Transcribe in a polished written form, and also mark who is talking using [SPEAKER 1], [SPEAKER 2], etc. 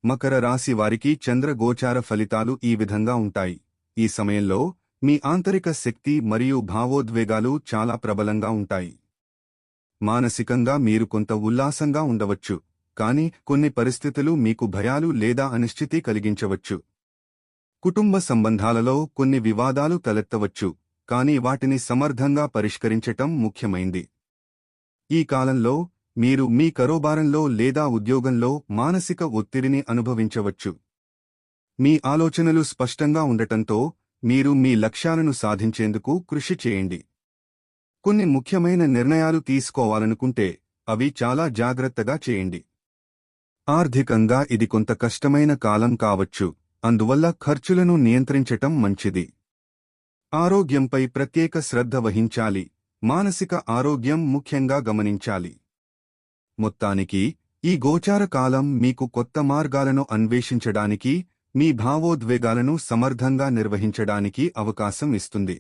[SPEAKER 1] మకర రాశి వారికి చంద్ర గోచార ఫలితాలు ఈ విధంగా ఉంటాయి. ఈ సమయంలో మీ ఆంతరిక శక్తి మరియు భావోద్వేగాలు చాలా ప్రబలంగా ఉంటాయి. మానసికంగా మీరు కొంత ఉల్లాసంగా ఉండవచ్చు, కానీ కొన్ని పరిస్థితులు మీకు భయాలు లేదా అనిశ్చితి కలిగించవచ్చు. కుటుంబ సంబంధాలలో కొన్ని వివాదాలు తలెత్తవచ్చు, కానీ వాటిని సమర్థంగా పరిష్కరించటం ముఖ్యమైంది. ఈ కాలంలో మీరు మీ కరోబారంలో లేదా ఉద్యోగంలో మానసిక ఒత్తిడిని అనుభవించవచ్చు. మీ ఆలోచనలు స్పష్టంగా ఉండటంతో మీరు మీ లక్ష్యాలను సాధించేందుకు కృషి చేయండి. కొన్ని ముఖ్యమైన నిర్ణయాలు తీసుకోవాలనుకుంటే అవి చాలా జాగ్రత్తగా చేయండి. ఆర్థికంగా ఇది కొంత కష్టమైన కాలం కావచ్చు, అందువల్ల ఖర్చులను నియంత్రించటం మంచిది. ఆరోగ్యంపై ప్రత్యేక శ్రద్ధ వహించాలి, మానసిక ఆరోగ్యం ముఖ్యంగా గమనించాలి. మొత్తానికి ఈ గోచార కాలం మీకు కొత్త మార్గాలను అన్వేషించడానికి, మీ భావోద్వేగాలను సమర్థంగా నిర్వహించడానికి అవకాశం ఇస్తుంది.